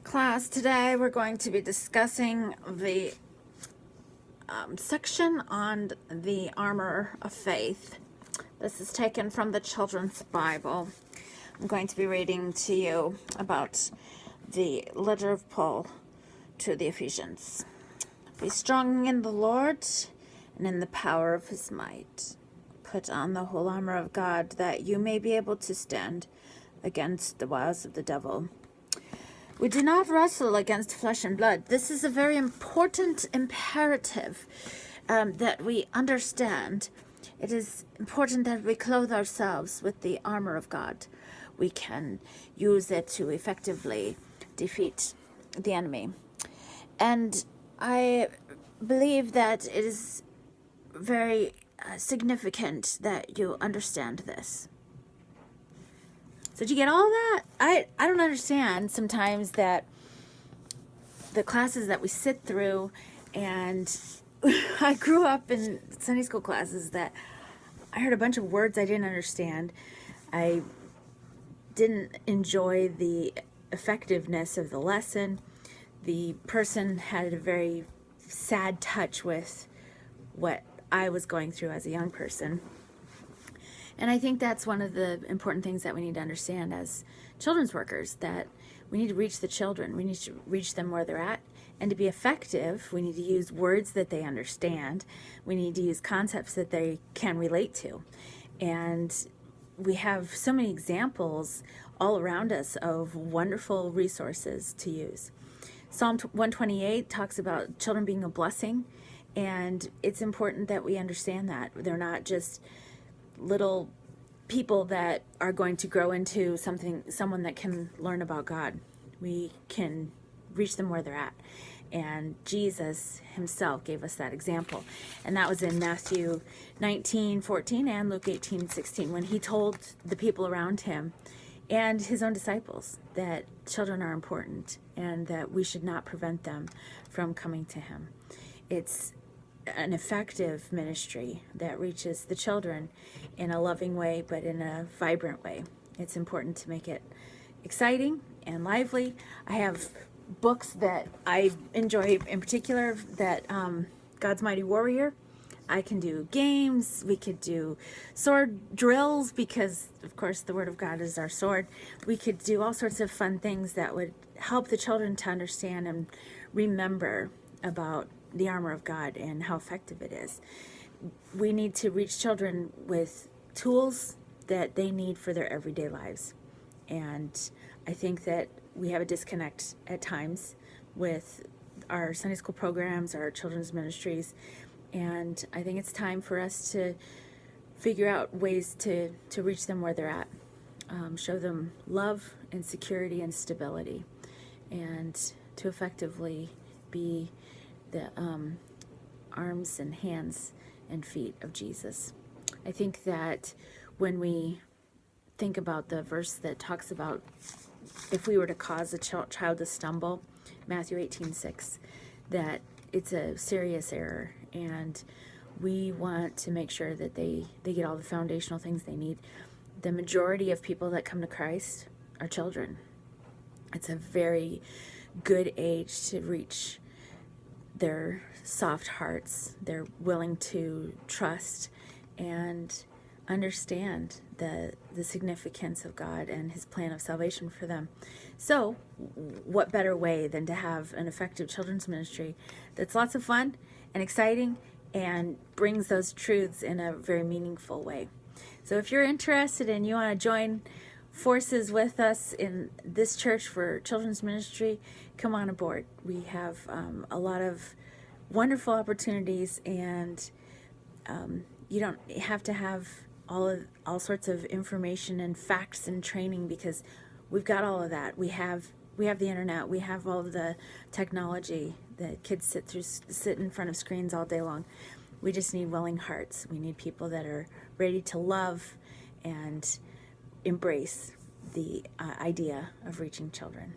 Class, today we're going to be discussing the section on the armor of faith. This is taken from the Children's Bible. I'm going to be reading to you about the letter of Paul to the Ephesians. Be strong in the Lord and in the power of his might. Put on the whole armor of God, that you may be able to stand against the wiles of the devil. We do not wrestle against flesh and blood. This is a very important imperative that we understand. It is important that we clothe ourselves with the armor of God. We can use it to effectively defeat the enemy. And I believe that it is very significant that you understand this. So did you get all that? I don't understand sometimes that the classes that we sit through, and I grew up in Sunday school classes that I heard a bunch of words I didn't understand. I didn't enjoy the effectiveness of the lesson. The person had a very sad touch with what I was going through as a young person. And I think that's one of the important things that we need to understand as children's workers, that we need to reach the children. We need to reach them where they're at. And to be effective, we need to use words that they understand. We need to use concepts that they can relate to. And we have so many examples all around us of wonderful resources to use. Psalm 128 talks about children being a blessing. And it's important that we understand that. They're not just little people that are going to grow into someone that can learn about God. We can reach them where they're at. And Jesus himself gave us that example. And that was in Matthew 19:14 and Luke 18:16, when he told the people around him and his own disciples that children are important and that we should not prevent them from coming to him. It's an effective ministry that reaches the children in a loving way, but in a vibrant way. It's important to make it exciting and lively. I have books that I enjoy in particular, that God's Mighty Warrior. I can do games. We could do sword drills because, of course, the Word of God is our sword. We could do all sorts of fun things that would help the children to understand and remember about the armor of God and how effective it is. We need to reach children with tools that they need for their everyday lives. And I think that we have a disconnect at times with our Sunday school programs, our children's ministries, and I think it's time for us to figure out ways to reach them where they're at. Show them love and security and stability, and to effectively be the arms and hands and feet of Jesus. I think that when we think about the verse that talks about if we were to cause a child to stumble, Matthew 18:6, that it's a serious error, and we want to make sure that they get all the foundational things they need. The majority of people that come to Christ are children. It's a very good age to reach their soft hearts. They're willing to trust and understand the significance of God and his plan of salvation for them. So what better way than to have an effective children's ministry that's lots of fun and exciting and brings those truths in a very meaningful way. So if you're interested and you want to join forces with us in this church for children's ministry, come on aboard. We have a lot of wonderful opportunities, and you don't have to have all sorts of information and facts and training, because we've got all of that. We have the internet. We have all of the technology that kids sit in front of screens all day long. We just need willing hearts. We need people that are ready to love and embrace the idea of reaching children.